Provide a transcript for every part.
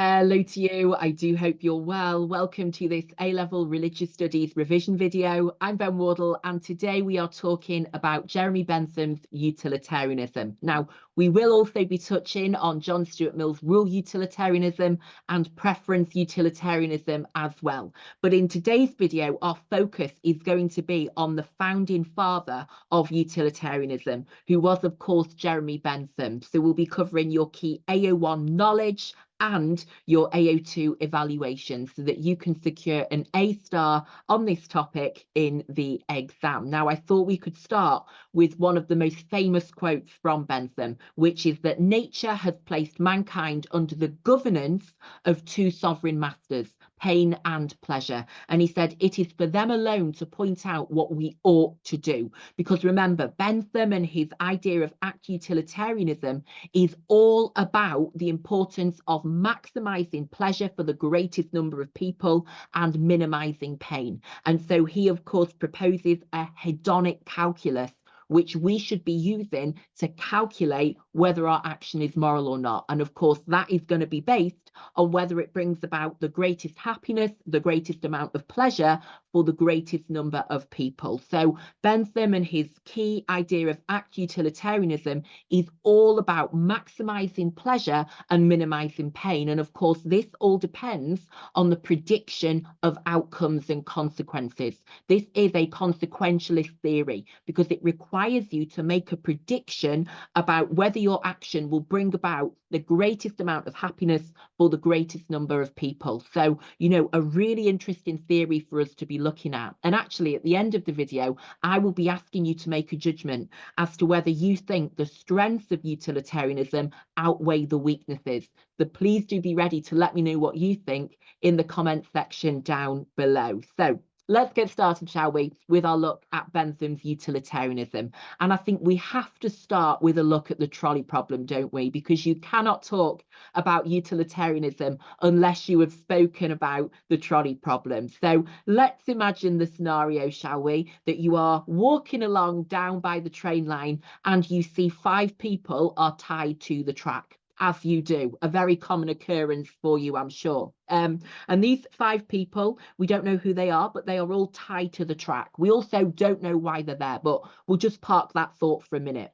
Hello to you. I do hope you're well. Welcome to this A-level religious studies revision video. I'm Wardle, and today we are talking about Jeremy Bentham's utilitarianism. Now, we will also be touching on John Stuart Mill's rule utilitarianism and preference utilitarianism as well. But in today's video, our focus is going to be on the founding father of utilitarianism, who was, of course, Jeremy Bentham. So we'll be covering your key AO1 knowledge and your Ao2 evaluation so that you can secure an A star on this topic in the exam. Now, I thought we could start with one of the most famous quotes from Bentham, which is that nature has placed mankind under the governance of two sovereign masters, pain and pleasure. And he said, it is for them alone to point out what we ought to do. Because remember, Bentham and his idea of act utilitarianism is all about the importance of maximizing pleasure for the greatest number of people and minimizing pain. And so he, of course, proposes a hedonic calculus, which we should be using to calculate whether our action is moral or not. And of course, that is going to be based on whether it brings about the greatest happiness, the greatest amount of pleasure for the greatest number of people. So Bentham and his key idea of act utilitarianism is all about maximizing pleasure and minimizing pain. And of course, this all depends on the prediction of outcomes and consequences. This is a consequentialist theory because it requires you to make a prediction about whether your action will bring about the greatest amount of happiness for the greatest number of people. So, you know, a really interesting theory for us to be looking at. And actually, at the end of the video, I will be asking you to make a judgment as to whether you think the strengths of utilitarianism outweigh the weaknesses. So please do be ready to let me know what you think in the comment section down below. So let's get started, shall we, with our look at Bentham's utilitarianism. And I think we have to start with a look at the trolley problem, don't we? Because you cannot talk about utilitarianism unless you have spoken about the trolley problem. So let's imagine the scenario, shall we, that you are walking along down by the train line and you see 5 people are tied to the track. As you do, a very common occurrence for you, I'm sure. And these 5 people, we don't know who they are, but they are all tied to the track. We also don't know why they're there, but we'll just park that thought for a minute.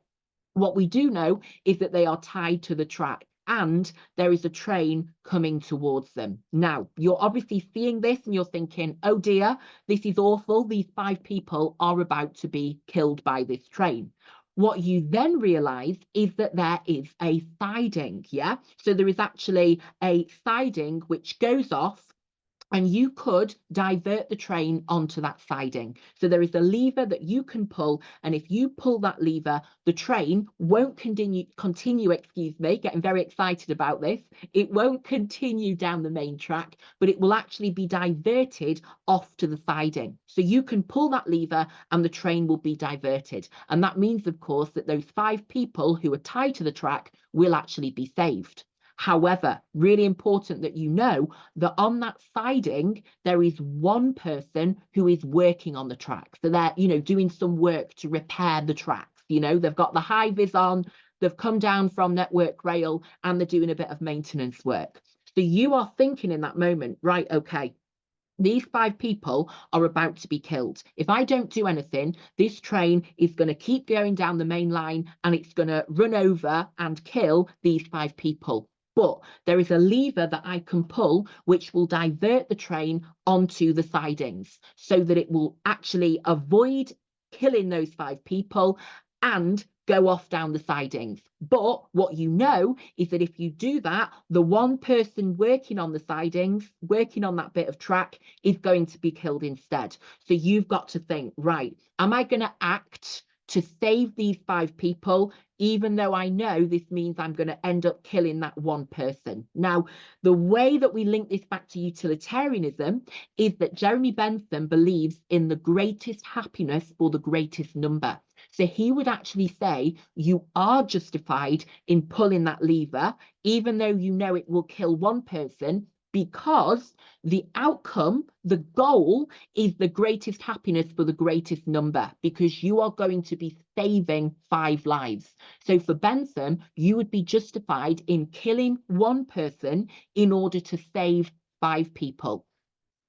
What we do know is that they are tied to the track and there is a train coming towards them. Now, you're obviously seeing this and you're thinking, oh dear, this is awful. These 5 people are about to be killed by this train. What you then realize is that there is a siding, yeah? So there is actually a siding which goes off and you could divert the train onto that siding. So there is a lever that you can pull, and if you pull that lever, the train won't continue, getting very excited about this. It won't continue down the main track, but it will actually be diverted off to the siding. So you can pull that lever and the train will be diverted. And that means, of course, that those 5 people who are tied to the track will actually be saved. However, really important that you know that on that siding, there is one person who is working on the track. So they're, you know, doing some work to repair the tracks. You know, they've got the high vis on, they've come down from Network Rail and they're doing a bit of maintenance work. So you are thinking in that moment, right, okay, these 5 people are about to be killed. If I don't do anything, this train is going to keep going down the main line and it's going to run over and kill these 5 people. But there is a lever that I can pull which will divert the train onto the sidings so that it will actually avoid killing those 5 people and go off down the sidings. But what you know is that if you do that, the one person working on the sidings, working on that bit of track, is going to be killed instead. So you've got to think, right, am I going to act to save these 5 people, even though I know this means I'm going to end up killing that one person? Now, the way that we link this back to utilitarianism is that Jeremy Bentham believes in the greatest happiness for the greatest number. So he would actually say you are justified in pulling that lever, even though you know it will kill one person, because the outcome, the goal, is the greatest happiness for the greatest number, because you are going to be saving 5 lives. So for Bentham, you would be justified in killing 1 person in order to save 5 people.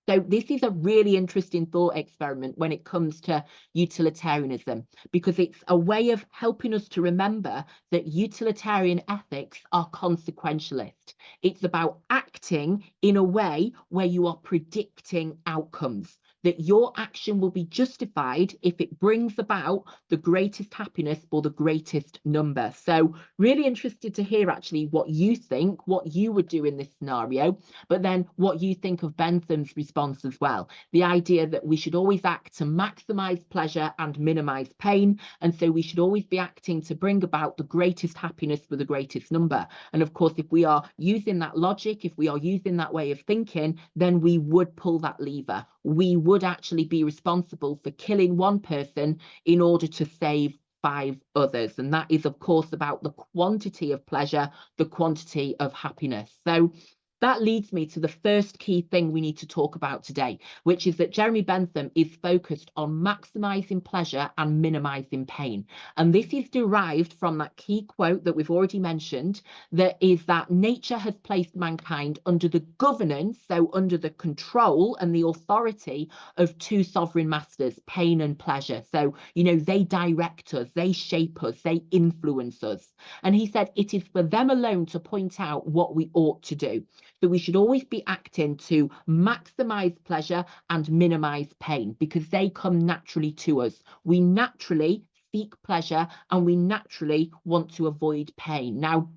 So this is a really interesting thought experiment when it comes to utilitarianism, because it's a way of helping us to remember that utilitarian ethics are consequentialist. It's about acting in a way where you are predicting outcomes, that your action will be justified if it brings about the greatest happiness for the greatest number. So really interested to hear actually what you think, what you would do in this scenario, but then what you think of Bentham's response as well. The idea that we should always act to maximize pleasure and minimize pain. And so we should always be acting to bring about the greatest happiness for the greatest number. And of course, if we are using that logic, if we are using that way of thinking, then we would pull that lever. We would actually be responsible for killing 1 person in order to save 5 others. And that is, of course, about the quantity of pleasure, the quantity of happiness. So that leads me to the first key thing we need to talk about today, which is that Jeremy Bentham is focused on maximizing pleasure and minimizing pain. And this is derived from that key quote that we've already mentioned, that is that nature has placed mankind under the governance, so under the control and the authority of 2 sovereign masters, pain and pleasure. So, you know, they direct us, they shape us, they influence us. And he said it is for them alone to point out what we ought to do. So we should always be acting to maximize pleasure and minimize pain, because they come naturally to us. We naturally seek pleasure and we naturally want to avoid pain. Now,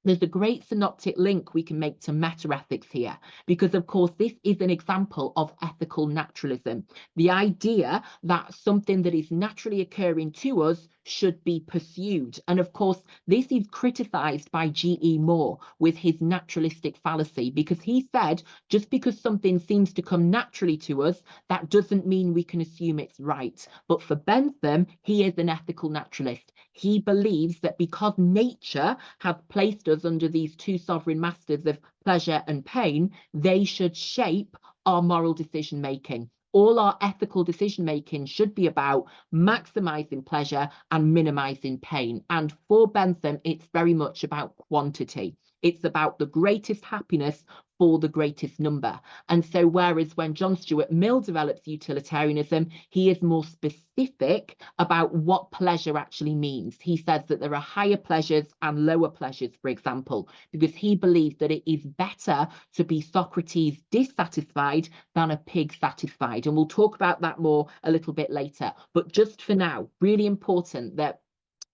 there's a great synoptic link we can make to meta-ethics here, because of course this is an example of ethical naturalism. The idea that something that is naturally occurring to us should be pursued. And of course, this is criticized by G.E. Moore with his naturalistic fallacy, because he said just because something seems to come naturally to us, that doesn't mean we can assume it's right. But for Bentham, he is an ethical naturalist. He believes that because nature has placed us under these 2 sovereign masters of pleasure and pain, they should shape our moral decision making. All our ethical decision making should be about maximizing pleasure and minimizing pain. And for Bentham, it's very much about quantity. It's about the greatest happiness for the greatest number. And so whereas when John Stuart Mill develops utilitarianism, he is more specific about what pleasure actually means. He says that there are higher pleasures and lower pleasures, for example, because he believes that it is better to be Socrates dissatisfied than a pig satisfied. And we'll talk about that more a little bit later. But just for now, really important that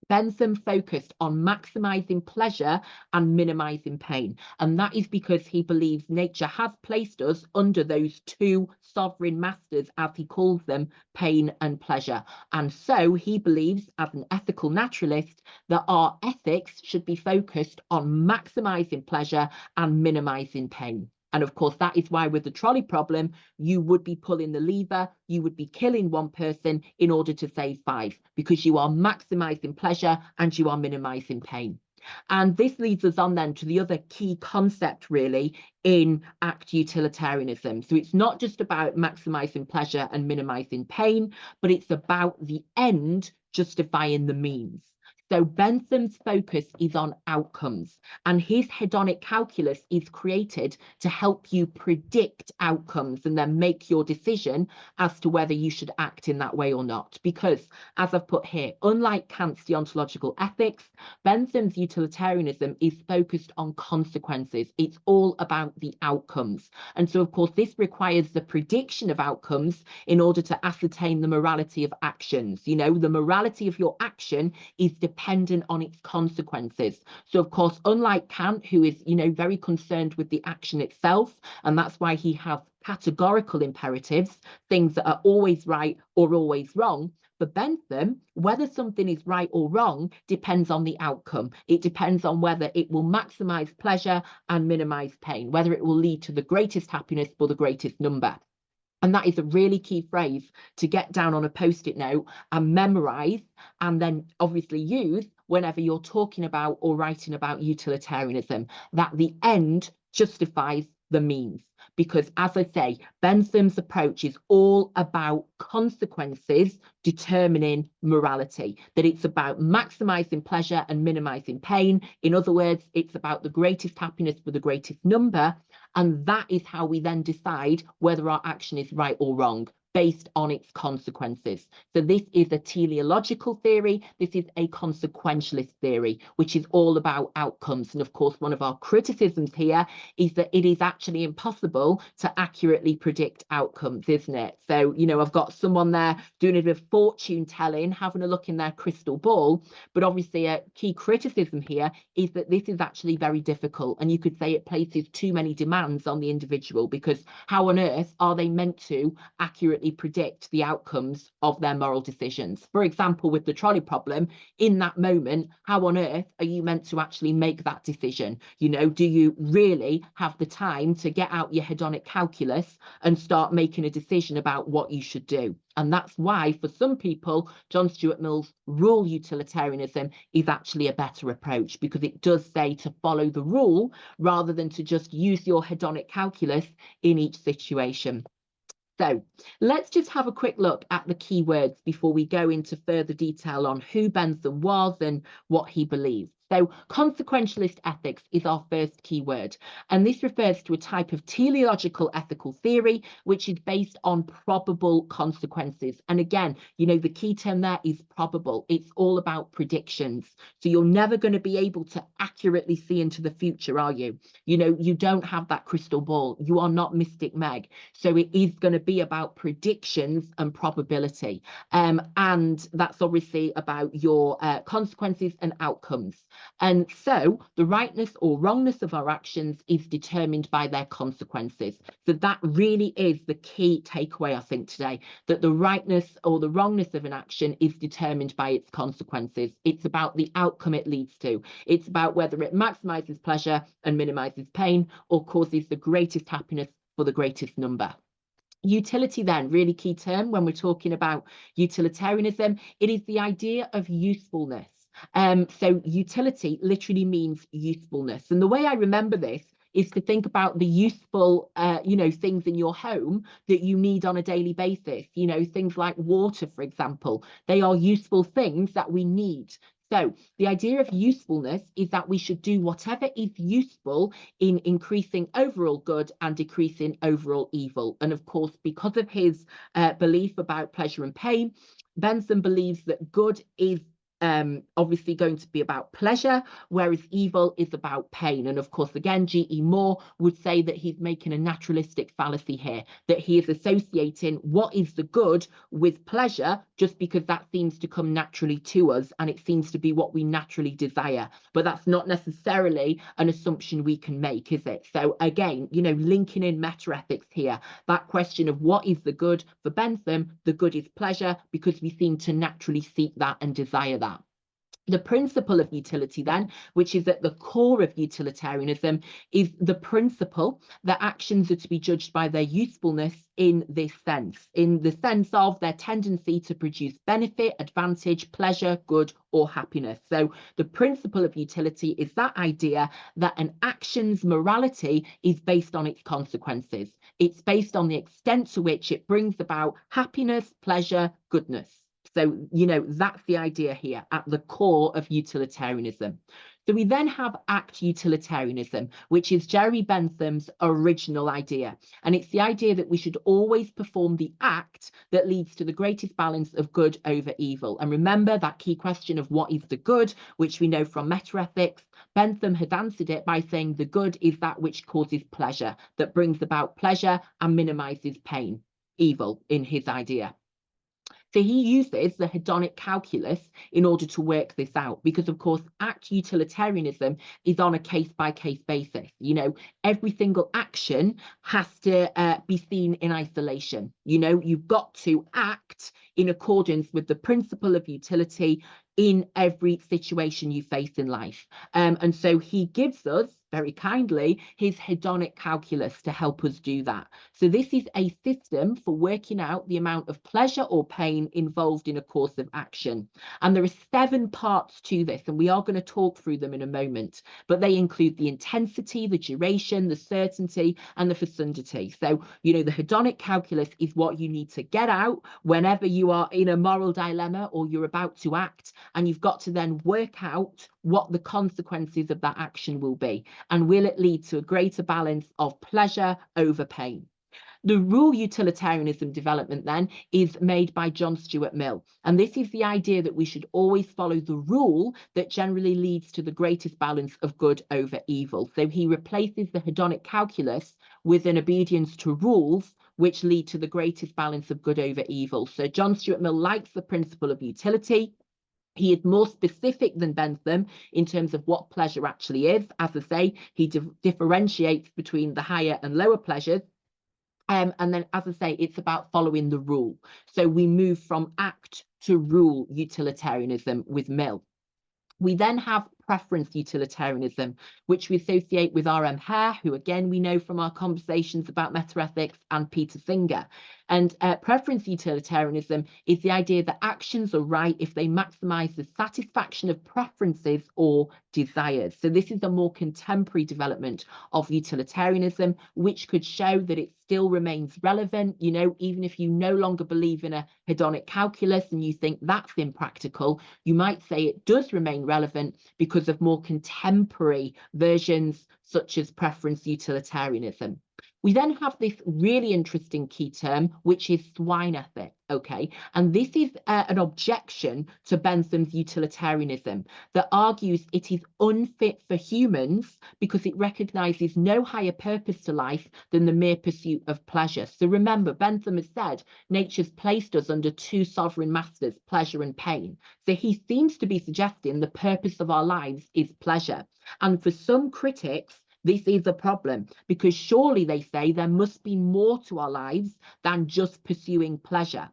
Bentham focused on maximizing pleasure and minimizing pain. And that is because he believes nature has placed us under those 2 sovereign masters, as he calls them, pain and pleasure. And so he believes, as an ethical naturalist, that our ethics should be focused on maximizing pleasure and minimizing pain. And of course, that is why with the trolley problem, you would be pulling the lever, you would be killing 1 person in order to save 5, because you are maximizing pleasure and you are minimizing pain. And this leads us on then to the other key concept really in ACT utilitarianism. So it's not just about maximizing pleasure and minimizing pain, but it's about the end justifying the means. So Bentham's focus is on outcomes, and his hedonic calculus is created to help you predict outcomes and then make your decision as to whether you should act in that way or not. Because, as I've put here, unlike Kant's deontological ethics, Bentham's utilitarianism is focused on consequences. It's all about the outcomes. And so, of course, this requires the prediction of outcomes in order to ascertain the morality of actions. You know, the morality of your action is dependent on its consequences. So, of course, unlike Kant, who is, you know, very concerned with the action itself, and that's why he has categorical imperatives, things that are always right or always wrong. For Bentham, whether something is right or wrong depends on the outcome. It depends on whether it will maximize pleasure and minimize pain, whether it will lead to the greatest happiness for the greatest number. And that is a really key phrase to get down on a post-it note and memorize, and then obviously use whenever you're talking about or writing about utilitarianism, that the end justifies the means. Because, as I say, Bentham's approach is all about consequences determining morality, that it's about maximizing pleasure and minimizing pain. In other words, it's about the greatest happiness for the greatest number. And that is how we then decide whether our action is right or wrong, based on its consequences. So this is a teleological theory. This is a consequentialist theory, which is all about outcomes. And of course, one of our criticisms here is that it is actually impossible to accurately predict outcomes, isn't it? So, you know, I've got someone there doing a bit of fortune telling, having a look in their crystal ball. But obviously a key criticism here is that this is actually very difficult. And you could say it places too many demands on the individual, because how on earth are they meant to accurately predict the outcomes of their moral decisions? For example, with the trolley problem, in that moment, how on earth are you meant to actually make that decision? You know, do you really have the time to get out your hedonic calculus and start making a decision about what you should do? And that's why, for some people, John Stuart Mill's rule utilitarianism is actually a better approach, because it does say to follow the rule rather than to just use your hedonic calculus in each situation. So let's just have a quick look at the key words before we go into further detail on who Bentham was and what he believed. So consequentialist ethics is our first key word, and this refers to a type of teleological ethical theory which is based on probable consequences. And again, you know, the key term there is probable. It's all about predictions. So you're never going to be able to accurately see into the future, are you? You know, you don't have that crystal ball. You are not Mystic Meg. So it is going to be about predictions and probability. And that's obviously about your consequences and outcomes. And so the rightness or wrongness of our actions is determined by their consequences. So that really is the key takeaway, I think, today, that the rightness or the wrongness of an action is determined by its consequences. It's about the outcome it leads to. It's about whether it maximizes pleasure and minimizes pain, or causes the greatest happiness for the greatest number. Utility, then, really key term when we're talking about utilitarianism. It is the idea of usefulness. So utility literally means usefulness. And the way I remember this is to think about the useful, you know, things in your home that you need on a daily basis. You know, things like water, for example. They are useful things that we need. So the idea of usefulness is that we should do whatever is useful in increasing overall good and decreasing overall evil. And of course, because of his belief about pleasure and pain, Bentham believes that good is obviously going to be about pleasure, whereas evil is about pain. And of course, again, G.E. Moore would say that he's making a naturalistic fallacy here, that he is associating what is the good with pleasure just because that seems to come naturally to us and it seems to be what we naturally desire. But that's not necessarily an assumption we can make, is it? So again, you know, linking in meta-ethics here, that question of what is the good for Bentham, the good is pleasure, because we seem to naturally seek that and desire that. The principle of utility, then, which is at the core of utilitarianism, is the principle that actions are to be judged by their usefulness in this sense, in the sense of their tendency to produce benefit, advantage, pleasure, good, or happiness. So the principle of utility is that idea that an action's morality is based on its consequences. It's based on the extent to which it brings about happiness, pleasure, goodness. So, you know, that's the idea here at the core of utilitarianism. So we then have act utilitarianism, which is Jeremy Bentham's original idea. And it's the idea that we should always perform the act that leads to the greatest balance of good over evil. And remember that key question of what is the good, which we know from meta-ethics. Bentham had answered it by saying the good is that which causes pleasure, that brings about pleasure and minimizes pain, evil in his idea. So he uses the hedonic calculus in order to work this out, because of course act utilitarianism is on a case-by-case basis. You know, every single action has to be seen in isolation. You know, you've got to act in accordance with the principle of utility in every situation you face in life. And so he gives us very kindly, his hedonic calculus to help us do that. So this is a system for working out the amount of pleasure or pain involved in a course of action. And there are 7 parts to this, and we are going to talk through them in a moment, but they include the intensity, the duration, the certainty, and the fecundity. So, you know, the hedonic calculus is what you need to get out whenever you are in a moral dilemma or you're about to act, and you've got to then work out what the consequences of that action will be, and will it lead to a greater balance of pleasure over pain. The rule utilitarianism development then is made by John Stuart Mill. And this is the idea that we should always follow the rule that generally leads to the greatest balance of good over evil. So he replaces the hedonic calculus with an obedience to rules which lead to the greatest balance of good over evil. So John Stuart Mill likes the principle of utility. He is more specific than Bentham in terms of what pleasure actually is. As I say, he differentiates between the higher and lower pleasures. And then, as I say, it's about following the rule. So we move from act to rule utilitarianism with Mill. We then have preference utilitarianism, which we associate with R.M. Hare, who again we know from our conversations about metaethics, and Peter Singer. And preference utilitarianism is the idea that actions are right if they maximize the satisfaction of preferences or desires. So this is a more contemporary development of utilitarianism, which could show that it still remains relevant, you know, even if you no longer believe in a hedonic calculus and you think that's impractical, you might say it does remain relevant because of more contemporary versions such as preference utilitarianism. We then have this really interesting key term, which is swine ethic, okay? And this is an objection to Bentham's utilitarianism that argues it is unfit for humans because it recognizes no higher purpose to life than the mere pursuit of pleasure. So remember, Bentham has said nature's placed us under 2 sovereign masters, pleasure and pain. So he seems to be suggesting the purpose of our lives is pleasure. And for some critics, this is a problem because surely, they say, there must be more to our lives than just pursuing pleasure.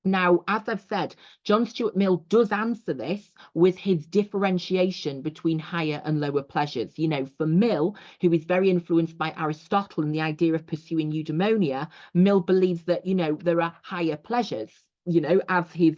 Now, as I've said, John Stuart Mill does answer this with his differentiation between higher and lower pleasures. You know, for Mill, who is very influenced by Aristotle and the idea of pursuing eudaimonia, Mill believes that, you know, there are higher pleasures, you know, as his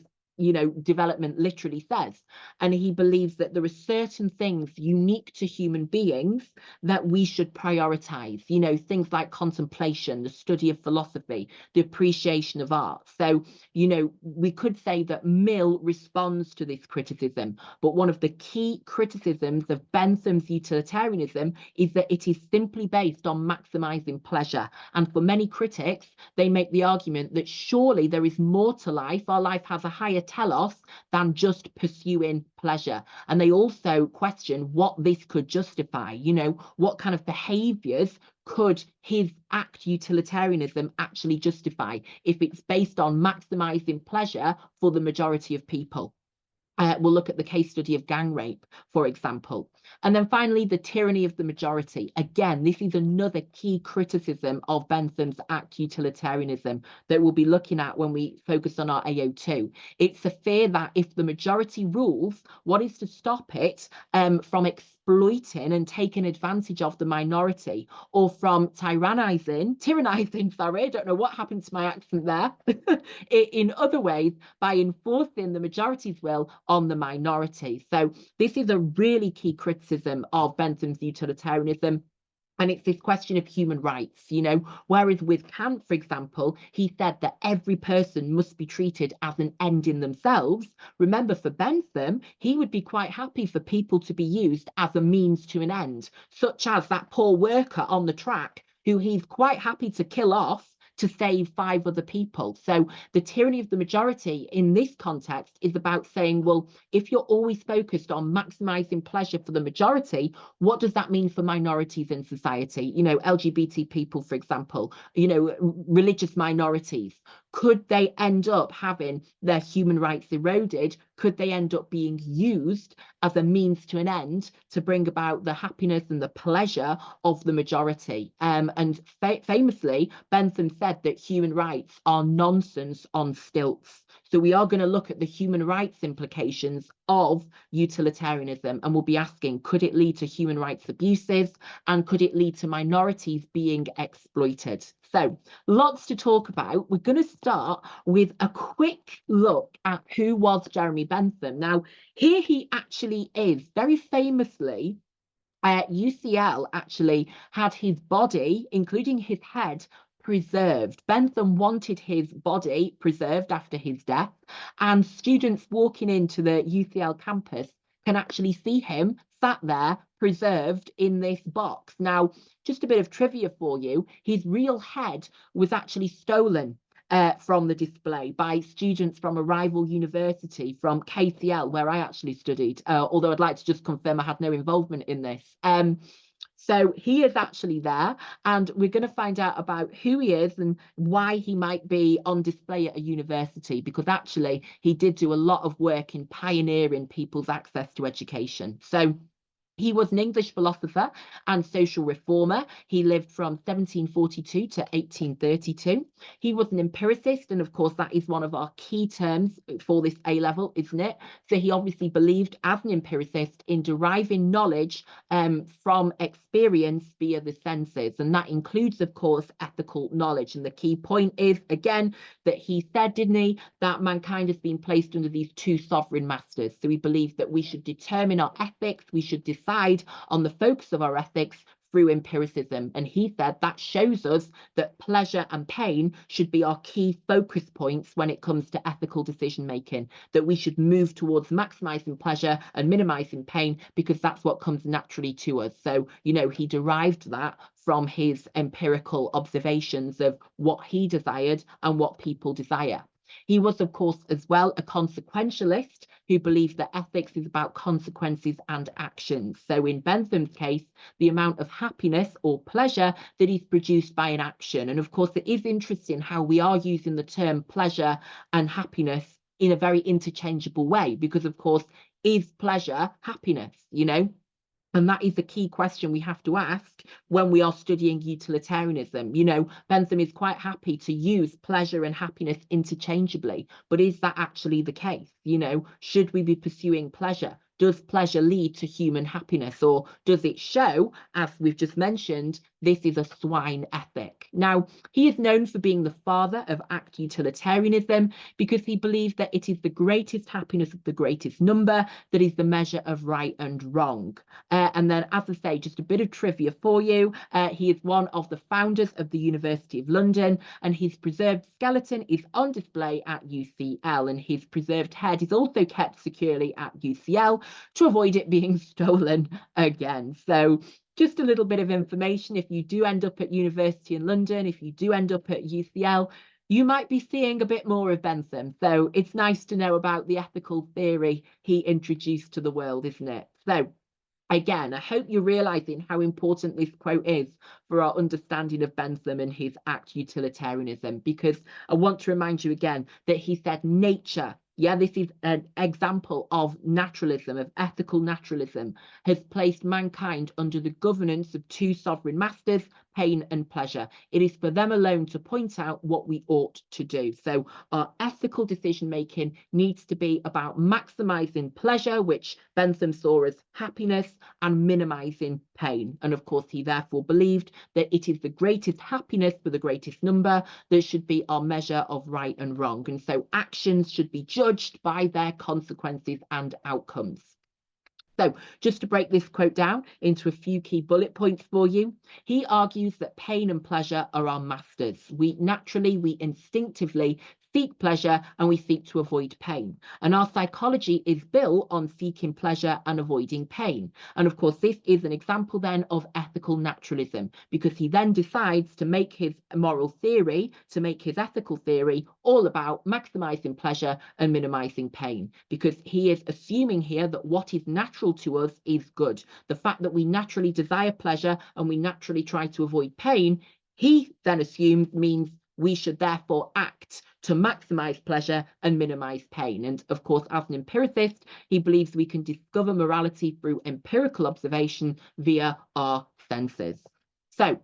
development literally says. And he believes that there are certain things unique to human beings that we should prioritize, you know, things like contemplation, the study of philosophy, the appreciation of art. So, you know, we could say that Mill responds to this criticism, but one of the key criticisms of Bentham's utilitarianism is that it is simply based on maximizing pleasure. And for many critics, they make the argument that surely there is more to life. Our life has a higher telos than just pursuing pleasure. And they also question what this could justify, you know, what kind of behaviors could his act utilitarianism actually justify if it's based on maximizing pleasure for the majority of people. We'll look at the case study of gang rape, for example. And then finally, the tyranny of the majority. Again, this is another key criticism of Bentham's act utilitarianism that we'll be looking at when we focus on our Ao2. It's a fear that if the majority rules, what is to stop it from exploiting and taking advantage of the minority, or from tyrannizing, sorry, I don't know what happened to my accent there, in other ways by enforcing the majority's will on the minority. So this is a really key criticism of Bentham's utilitarianism. And it's this question of human rights, you know, whereas with Kant, for example, he said that every person must be treated as an end in themselves. Remember, for Bentham, he would be quite happy for people to be used as a means to an end, such as that poor worker on the track who he's quite happy to kill off to save 5 other people. So the tyranny of the majority in this context is about saying, well, if you're always focused on maximizing pleasure for the majority, what does that mean for minorities in society? You know, LGBT people, for example, you know, religious minorities. Could they end up having their human rights eroded? Could they end up being used as a means to an end to bring about the happiness and the pleasure of the majority? And famously, Bentham said that human rights are nonsense on stilts. So we are going to look at the human rights implications of utilitarianism, and we'll be asking, could it lead to human rights abuses, and could it lead to minorities being exploited? So lots to talk about. We're going to start with a quick look at who was Jeremy Bentham. Now, here he actually is, very famously, UCL actually had his body, including his head, preserved. Bentham wanted his body preserved after his death, and students walking into the UCL campus can actually see him sat there preserved in this box. Now, just a bit of trivia for you, his real head was actually stolen from the display by students from a rival university, from KCL, where I actually studied, although I'd like to just confirm I had no involvement in this. So he is actually there, and we're going to find out about who he is and why he might be on display at a university, because actually he did do a lot of work in pioneering people's access to education. So he was an English philosopher and social reformer. He lived from 1742 to 1832. He was an empiricist, and of course that is one of our key terms for this A-level, isn't it? So he obviously believed as an empiricist in deriving knowledge from experience via the senses, and that includes, of course, ethical knowledge. And the key point is, again, that he said, didn't he, that mankind has been placed under these two sovereign masters. So he believed that we should determine our ethics, we should decide on the focus of our ethics through empiricism. And he said that shows us that pleasure and pain should be our key focus points when it comes to ethical decision making, that we should move towards maximizing pleasure and minimizing pain, because that's what comes naturally to us. So, you know, he derived that from his empirical observations of what he desired and what people desire. He was, of course, as well, a consequentialist who believed that ethics is about consequences and actions. So in Bentham's case, the amount of happiness or pleasure that is produced by an action. And of course, it is interesting how we are using the term pleasure and happiness in a very interchangeable way, because of course, is pleasure happiness, you know? And that is the key question we have to ask when we are studying utilitarianism. You know, Bentham is quite happy to use pleasure and happiness interchangeably, but is that actually the case? You know, should we be pursuing pleasure? Does pleasure lead to human happiness, or does it show, as we've just mentioned, this is a swine ethic? Now, he is known for being the father of ACT utilitarianism, because he believed that it is the greatest happiness of the greatest number that is the measure of right and wrong. And then, as I say, just a bit of trivia for you. He is one of the founders of the University of London, and his preserved skeleton is on display at UCL, and his preserved head is also kept securely at UCL to avoid it being stolen again. So just a little bit of information. If you do end up at University in London, if you do end up at UCL, you might be seeing a bit more of Bentham. So it's nice to know about the ethical theory he introduced to the world, isn't it? So again, I hope you're realizing how important this quote is for our understanding of Bentham and his ACT utilitarianism, because I want to remind you again that he said nature, yeah, this is an example of naturalism, of ethical naturalism, has placed mankind under the governance of two sovereign masters, pain and pleasure. It is for them alone to point out what we ought to do. So our ethical decision making needs to be about maximizing pleasure, which Bentham saw as happiness, and minimizing pain. And of course, he therefore believed that it is the greatest happiness for the greatest number that should be our measure of right and wrong. And so actions should be judged by their consequences and outcomes. So just to break this quote down into a few key bullet points for you, he argues that pain and pleasure are our masters. We instinctively seek pleasure and we seek to avoid pain. And our psychology is built on seeking pleasure and avoiding pain. And of course, this is an example then of ethical naturalism, because he then decides to make his moral theory, to make his ethical theory all about maximizing pleasure and minimizing pain, because he is assuming here that what is natural to us is good. The fact that we naturally desire pleasure and we naturally try to avoid pain, he then assumes means we should therefore act to maximize pleasure and minimize pain. And of course, as an empiricist, he believes we can discover morality through empirical observation via our senses. So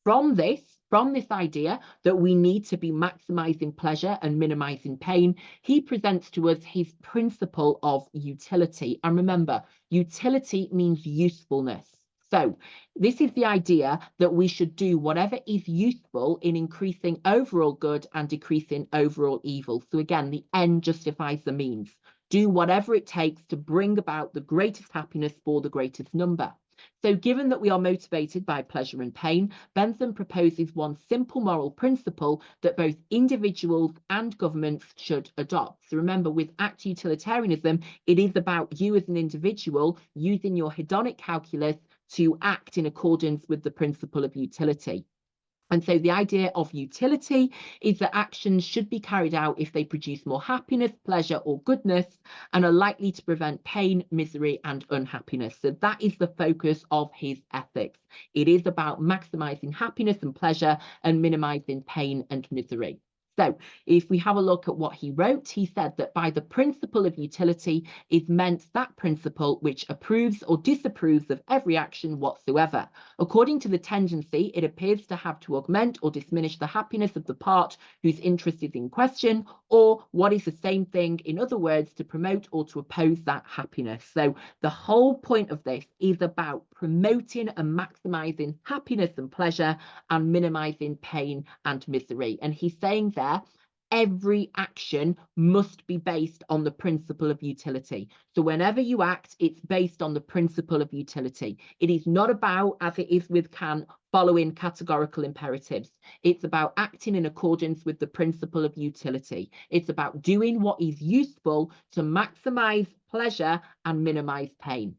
from this, From this idea that we need to be maximizing pleasure and minimizing pain, he presents to us his principle of utility. And remember, utility means usefulness. So this is the idea that we should do whatever is useful in increasing overall good and decreasing overall evil. So again, the end justifies the means. Do whatever it takes to bring about the greatest happiness for the greatest number. So given that we are motivated by pleasure and pain, Bentham proposes one simple moral principle that both individuals and governments should adopt. So remember, with ACT utilitarianism, it is about you as an individual using your hedonic calculus to act in accordance with the principle of utility. And so the idea of utility is that actions should be carried out if they produce more happiness, pleasure, or goodness, and are likely to prevent pain, misery, and unhappiness. So that is the focus of his ethics. It is about maximizing happiness and pleasure and minimizing pain and misery. So if we have a look at what he wrote, he said that by the principle of utility is meant that principle which approves or disapproves of every action whatsoever. According to the tendency, it appears to have to augment or diminish the happiness of the part whose interest is in question, or what is the same thing, in other words, to promote or to oppose that happiness. So the whole point of this is about promoting and maximizing happiness and pleasure and minimizing pain and misery. And he's saying there, every action must be based on the principle of utility. So whenever you act, it's based on the principle of utility. It is not about, as it is with Kant, following categorical imperatives. It's about acting in accordance with the principle of utility. It's about doing what is useful to maximize pleasure and minimize pain.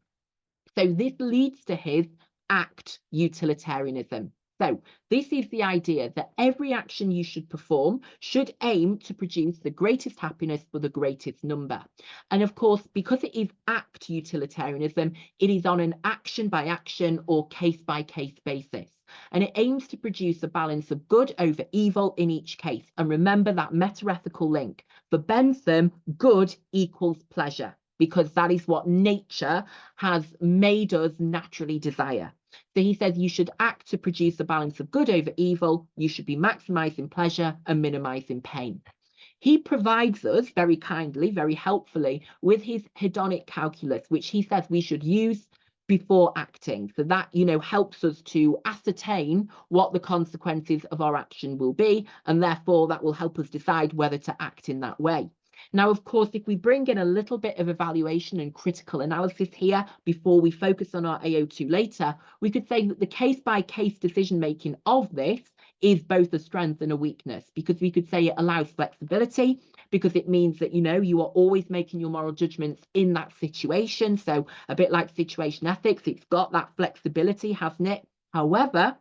So this leads to his ACT utilitarianism. So this is the idea that every action you should perform should aim to produce the greatest happiness for the greatest number. And of course, because it is ACT utilitarianism, it is on an action by action or case by case basis. And it aims to produce a balance of good over evil in each case. And remember that meta-ethical link. For Bentham, good equals pleasure, because that is what nature has made us naturally desire. So he says you should act to produce a balance of good over evil. You should be maximizing pleasure and minimizing pain. He provides us very kindly, very helpfully with his hedonic calculus, which he says we should use before acting. So that, helps us to ascertain what the consequences of our action will be. And therefore that will help us decide whether to act in that way. Now, of course, if we bring in a little bit of evaluation and critical analysis here before we focus on our Ao2 later, we could say that the case-by-case decision-making of this is both a strength and a weakness, because we could say it allows flexibility, because it means that, you are always making your moral judgments in that situation. So a bit like situation ethics, it's got that flexibility, hasn't it? However,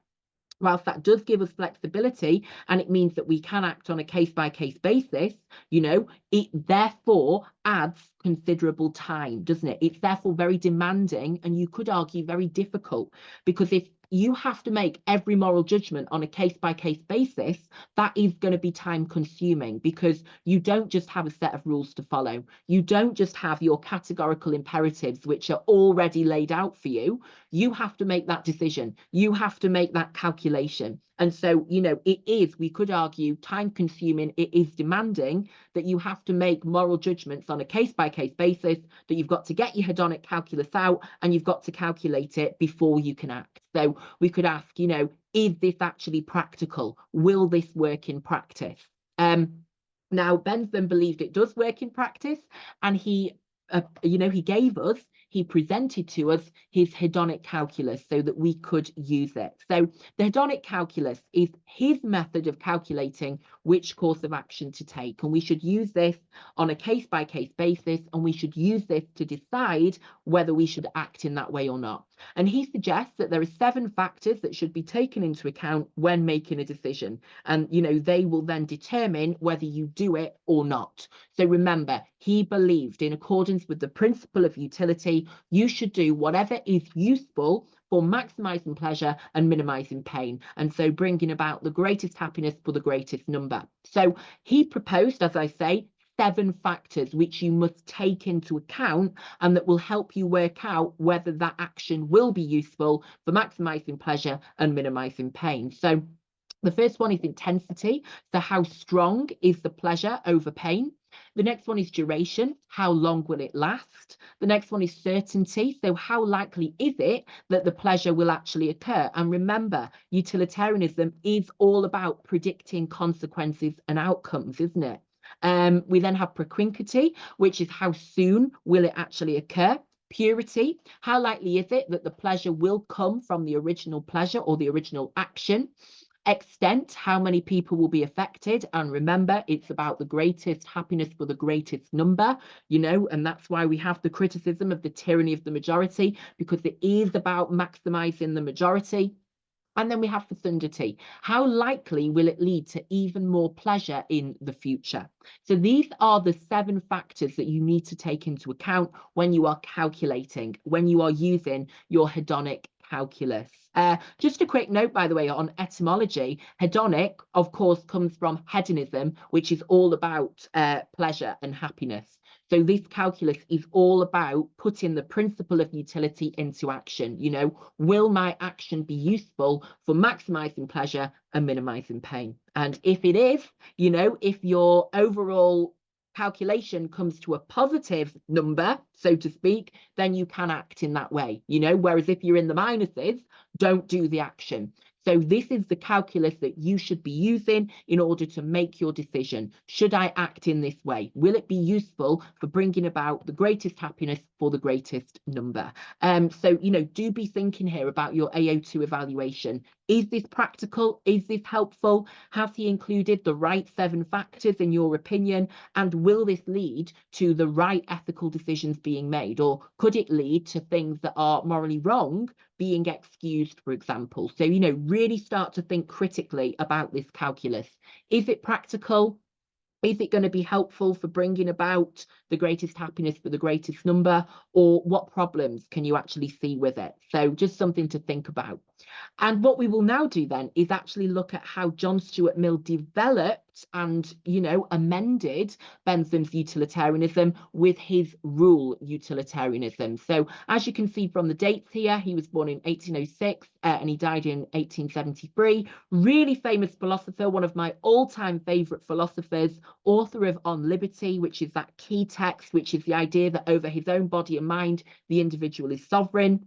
whilst that does give us flexibility and it means that we can act on a case-by-case basis, it therefore adds considerable time, doesn't it? It's therefore very demanding, and you could argue very difficult, because if you have to make every moral judgment on a case-by-case basis, that is going to be time consuming, because you don't just have a set of rules to follow. You don't just have your categorical imperatives, which are already laid out for you. You have to make that decision. You have to make that calculation. And so, it is, we could argue, time consuming. It is demanding that you have to make moral judgments on a case-by-case basis, that you've got to get your hedonic calculus out and you've got to calculate it before you can act. So we could ask, is this actually practical? Will this work in practice? Now, Bentham believed it does work in practice, and he presented to us his hedonic calculus so that we could use it. So the hedonic calculus is his method of calculating which course of action to take. And we should use this on a case-by-case basis, and we should use this to decide whether we should act in that way or not. And he suggests that there are 7 factors that should be taken into account when making a decision. And, they will then determine whether you do it or not. So remember, he believed, in accordance with the principle of utility, you should do whatever is useful for maximizing pleasure and minimizing pain, and so bringing about the greatest happiness for the greatest number. So he proposed, as I say, 7 factors which you must take into account, and that will help you work out whether that action will be useful for maximizing pleasure and minimizing pain. So The first one is intensity. So how strong is the pleasure over pain? The next one is duration. How long will it last? The next one is certainty. So how likely is it that the pleasure will actually occur? And remember, utilitarianism is all about predicting consequences and outcomes, isn't it? We then have propinquity, which is how soon will it actually occur? Purity, how likely is it that the pleasure will come from the original pleasure or the original action? Extent, how many people will be affected? And remember, it's about the greatest happiness for the greatest number, and that's why we have the criticism of the tyranny of the majority, because it is about maximizing the majority. And then we have fecundity. How likely will it lead to even more pleasure in the future? So these are the 7 factors that you need to take into account when you are calculating, when you are using your hedonic calculus. Just a quick note, by the way, on etymology. Hedonic, of course, comes from hedonism, which is all about pleasure and happiness. So this calculus is all about putting the principle of utility into action. Will my action be useful for maximizing pleasure and minimizing pain? And if it is, if your overall calculation comes to a positive number, so to speak, then you can act in that way, whereas if you're in the minuses, don't do the action. So this is the calculus that you should be using in order to make your decision. Should I act in this way? Will it be useful for bringing about the greatest happiness for the greatest number? So, do be thinking here about your Ao2 evaluation. Is this practical? Is this helpful? Has he included the right 7 factors in your opinion? And will this lead to the right ethical decisions being made? Or could it lead to things that are morally wrong being excused, for example? So, really start to think critically about this calculus. Is it practical? Is it going to be helpful for bringing about the greatest happiness for the greatest number? Or what problems can you actually see with it? So just something to think about. And what we will now do then is actually look at how John Stuart Mill developed and, amended Bentham's utilitarianism with his rule utilitarianism. So as you can see from the dates here, he was born in 1806 and he died in 1873. Really famous philosopher, one of my all-time favorite philosophers, author of On Liberty, which is that key text, which is the idea that over his own body and mind, the individual is sovereign.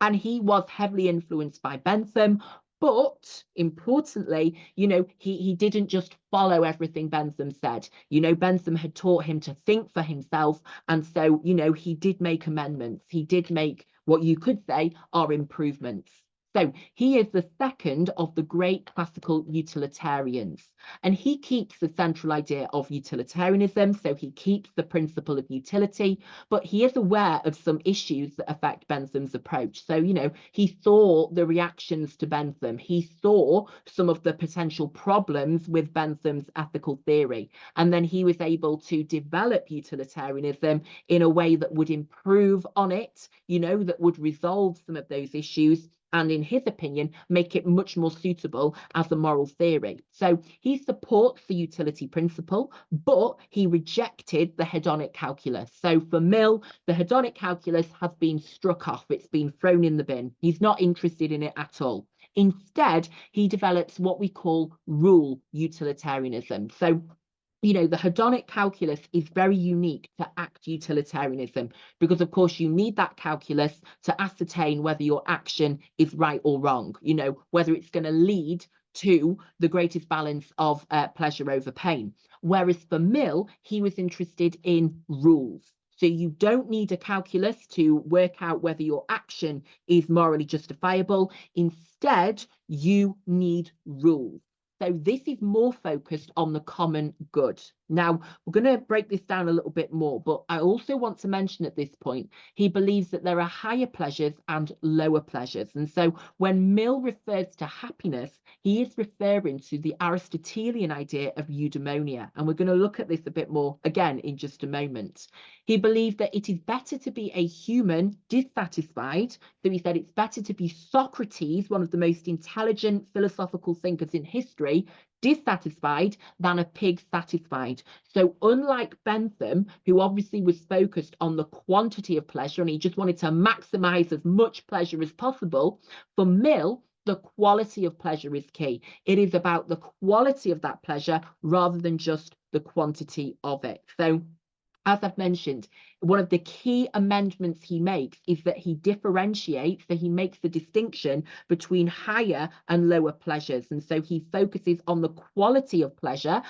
And he was heavily influenced by Bentham. But importantly, he didn't just follow everything Bentham said. Bentham had taught him to think for himself. And so, he did make amendments. He did make what you could say are improvements. So he is the second of the great classical utilitarians, and he keeps the central idea of utilitarianism. So he keeps the principle of utility, but he is aware of some issues that affect Bentham's approach. So, he saw the reactions to Bentham. He saw some of the potential problems with Bentham's ethical theory. And then he was able to develop utilitarianism in a way that would improve on it, that would resolve some of those issues, and in his opinion, make it much more suitable as a moral theory. So he supports the utility principle, but he rejected the hedonic calculus. So for Mill, the hedonic calculus has been struck off. It's been thrown in the bin. He's not interested in it at all. Instead, he develops what we call rule utilitarianism. So the hedonic calculus is very unique to act utilitarianism because, of course, you need that calculus to ascertain whether your action is right or wrong, whether it's going to lead to the greatest balance of pleasure over pain. Whereas for Mill, he was interested in rules. So you don't need a calculus to work out whether your action is morally justifiable. Instead, you need rules. So this is more focused on the common good. Now, we're going to break this down a little bit more, but I also want to mention at this point, he believes that there are higher pleasures and lower pleasures. And so when Mill refers to happiness, he is referring to the Aristotelian idea of eudaimonia. And we're going to look at this a bit more again in just a moment. He believed that it is better to be a human dissatisfied. So he said it's better to be Socrates, one of the most intelligent philosophical thinkers in history, dissatisfied than a pig satisfied. So unlike Bentham, who obviously was focused on the quantity of pleasure and he just wanted to maximize as much pleasure as possible, for Mill, the quality of pleasure is key. It is about the quality of that pleasure rather than just the quantity of it. So, as I've mentioned, one of the key amendments he makes is that he differentiates, so he makes the distinction between higher and lower pleasures. And so he focuses on the quality of pleasure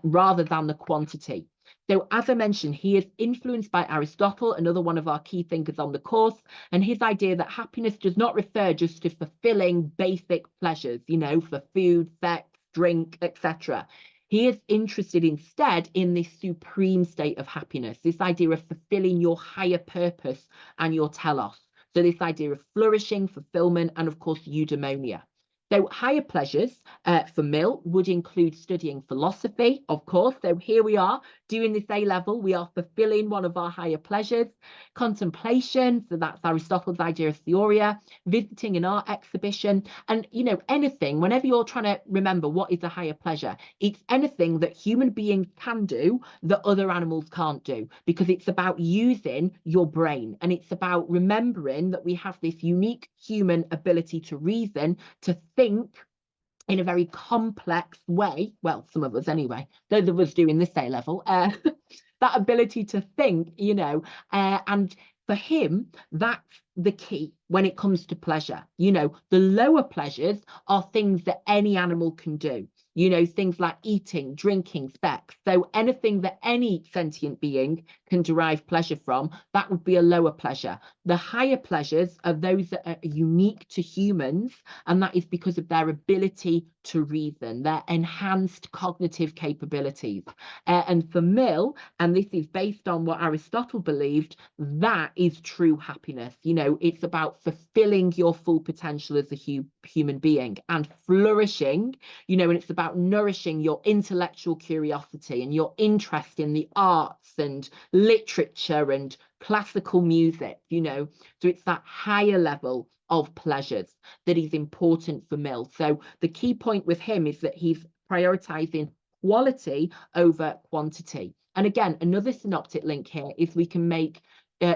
rather than the quantity. So as I mentioned, he is influenced by Aristotle, another one of our key thinkers on the course, and his idea that happiness does not refer just to fulfilling basic pleasures, for food, sex, drink, etc. He is interested instead in this supreme state of happiness, this idea of fulfilling your higher purpose and your telos. So this idea of flourishing, fulfillment, and of course, eudaimonia. So higher pleasures for Mill would include studying philosophy, of course. So here we are doing this A-level. We are fulfilling one of our higher pleasures. Contemplation, so that's Aristotle's idea of theoria, visiting an art exhibition, and, anything, whenever you're trying to remember what is a higher pleasure, it's anything that human beings can do that other animals can't do, because it's about using your brain, and it's about remembering that we have this unique human ability to reason, to think in a very complex way. Well, some of us anyway, those of us doing this A-level, that ability to think, and for him, that's the key when it comes to pleasure. The lower pleasures are things that any animal can do. Things like eating, drinking, sex. So anything that any sentient being can derive pleasure from, that would be a lower pleasure. The higher pleasures are those that are unique to humans, and that is because of their ability to reason, their enhanced cognitive capabilities. And for Mill, and this is based on what Aristotle believed, that is true happiness. It's about fulfilling your full potential as a human being and flourishing, and it's about nourishing your intellectual curiosity and your interest in the arts and literature and classical music, so it's that higher level of pleasures that is important for Mill. So the key point with him is that he's prioritizing quality over quantity. And again, another synoptic link here is we can make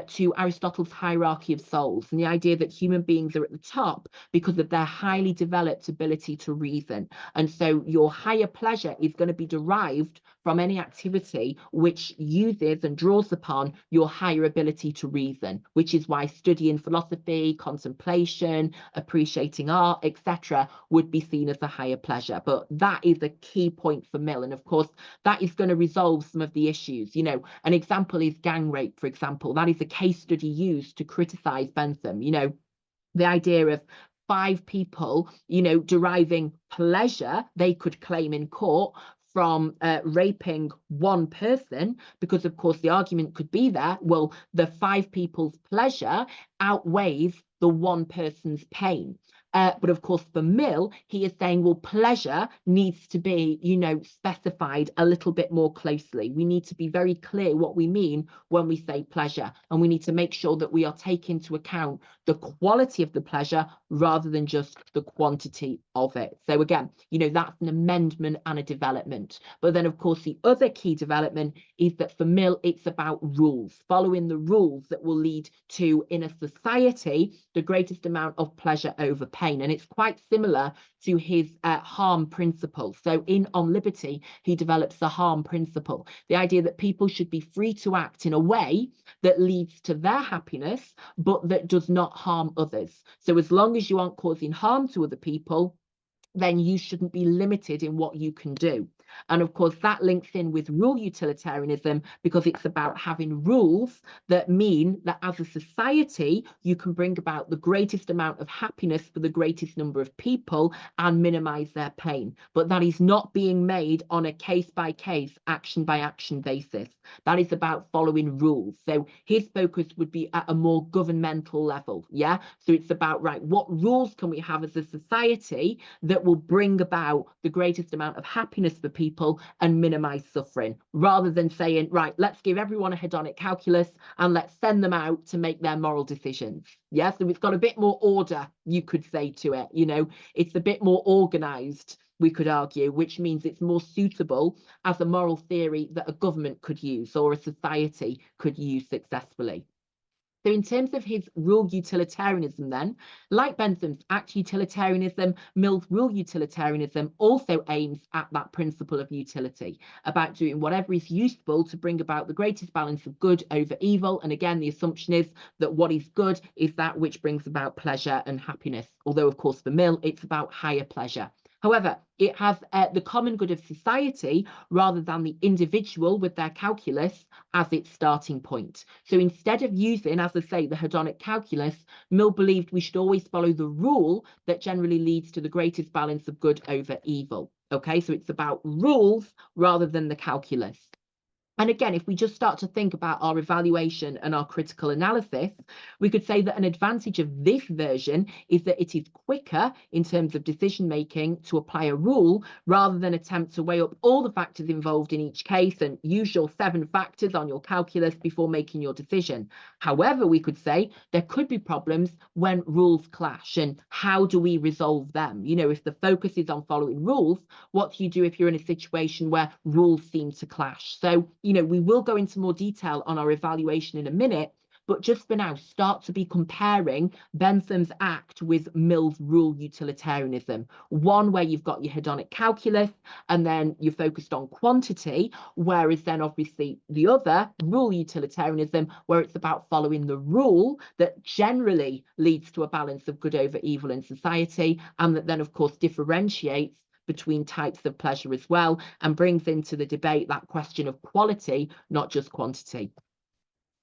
to Aristotle's hierarchy of souls, and the idea that human beings are at the top because of their highly developed ability to reason. And so your higher pleasure is going to be derived from any activity which uses and draws upon your higher ability to reason, which is why studying philosophy, contemplation, appreciating art, etc., would be seen as a higher pleasure. But that is a key point for Mill. And of course, that is going to resolve some of the issues. An example is gang rape, for example. That is a case study used to criticize Bentham. The idea of 5 people, deriving pleasure they could claim in court from raping one person, because of course the argument could be there, well, the 5 people's pleasure outweighs the one person's pain. But of course, for Mill, he is saying, well, pleasure needs to be, specified a little bit more closely. We need to be very clear what we mean when we say pleasure. And we need to make sure that we are taking into account the quality of the pleasure rather than just the quantity of it. So again, that's an amendment and a development. But then, of course, the other key development is that for Mill, it's about rules, following the rules that will lead to, in a society, the greatest amount of pleasure over pain. And it's quite similar to his harm principle. So in On Liberty, he develops the harm principle, the idea that people should be free to act in a way that leads to their happiness, but that does not harm others. So as long as you aren't causing harm to other people, then you shouldn't be limited in what you can do. And of course, that links in with rule utilitarianism, because it's about having rules that mean that as a society, you can bring about the greatest amount of happiness for the greatest number of people and minimize their pain. But that is not being made on a case-by-case, action-by-action basis. That is about following rules. So his focus would be at a more governmental level, yeah? So it's about, right, what rules can we have as a society that will bring about the greatest amount of happiness for people and minimize suffering, rather than saying, right, let's give everyone a hedonic calculus and let's send them out to make their moral decisions. Yeah, so it's got a bit more order, you could say, to it. It's a bit more organized, we could argue, which means it's more suitable as a moral theory that a government could use or a society could use successfully. So in terms of his rule utilitarianism then, like Bentham's act utilitarianism, Mill's rule utilitarianism also aims at that principle of utility, about doing whatever is useful to bring about the greatest balance of good over evil. And again, the assumption is that what is good is that which brings about pleasure and happiness. Although, of course, for Mill, it's about higher pleasure. However, it has the common good of society rather than the individual with their calculus as its starting point. So instead of using, as I say, the hedonic calculus, Mill believed we should always follow the rule that generally leads to the greatest balance of good over evil. Okay, so it's about rules rather than the calculus. And again, if we just start to think about our evaluation and our critical analysis, we could say that an advantage of this version is that it is quicker in terms of decision making to apply a rule rather than attempt to weigh up all the factors involved in each case and use your 7 factors on your calculus before making your decision. However, we could say there could be problems when rules clash, and how do we resolve them? You know, if the focus is on following rules, what do you do if you're in a situation where rules seem to clash? So, you know, we will go into more detail on our evaluation in a minute, but just for now, start to be comparing Bentham's act with Mill's rule utilitarianism. One where you've got your hedonic calculus and then you're focused on quantity, whereas then obviously the other, rule utilitarianism, where it's about following the rule that generally leads to a balance of good over evil in society, and that then of course differentiates between types of pleasure as well, and brings into the debate that question of quality, not just quantity.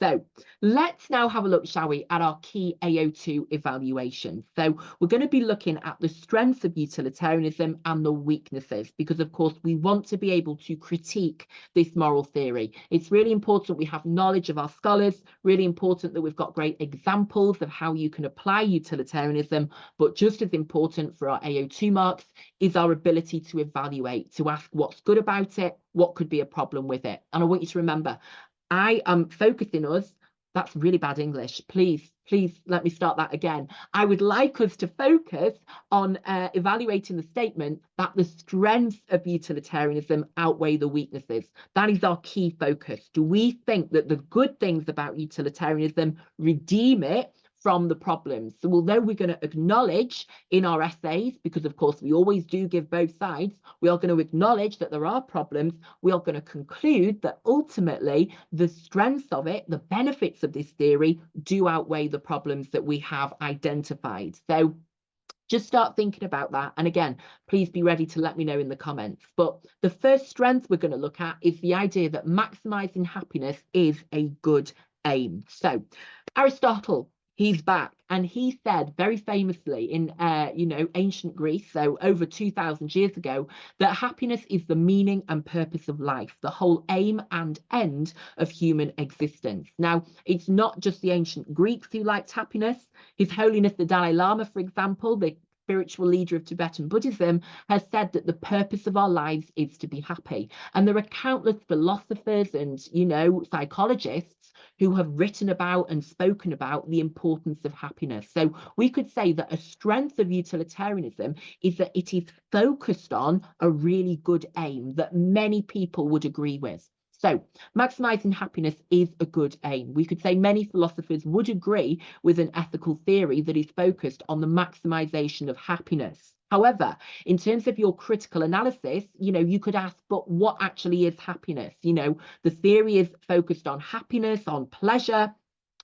So let's now have a look, shall we, at our key Ao2 evaluation. So we're going to be looking at the strengths of utilitarianism and the weaknesses, because of course we want to be able to critique this moral theory. It's really important we have knowledge of our scholars, really important that we've got great examples of how you can apply utilitarianism, but just as important for our Ao2 marks is our ability to evaluate, to ask what's good about it, what could be a problem with it. And I want you to remember, I am focusing us, that's really bad English, please let me start that again. I would like us to focus on evaluating the statement that the strengths of utilitarianism outweigh the weaknesses. That is our key focus. Do we think that the good things about utilitarianism redeem it from the problems? So although we're going to acknowledge in our essays, because of course we always do give both sides, we are going to acknowledge that there are problems, we are going to conclude that ultimately the strengths of it, the benefits of this theory, do outweigh the problems that we have identified. So just start thinking about that. And again, please be ready to let me know in the comments. But the first strength we're going to look at is the idea that maximizing happiness is a good aim. So Aristotle, he's back, and he said very famously in ancient Greece, so over 2,000 years ago, that happiness is the meaning and purpose of life, the whole aim and end of human existence. Now, it's not just the ancient Greeks who liked happiness. His Holiness the Dalai Lama, for example, the spiritual leader of Tibetan Buddhism, has said that the purpose of our lives is to be happy. And there are countless philosophers and, psychologists who have written about and spoken about the importance of happiness. So we could say that a strength of utilitarianism is that it is focused on a really good aim that many people would agree with. So maximizing happiness is a good aim. We could say many philosophers would agree with an ethical theory that is focused on the maximization of happiness. However, in terms of your critical analysis, you could ask, but what actually is happiness? The theory is focused on happiness, on pleasure.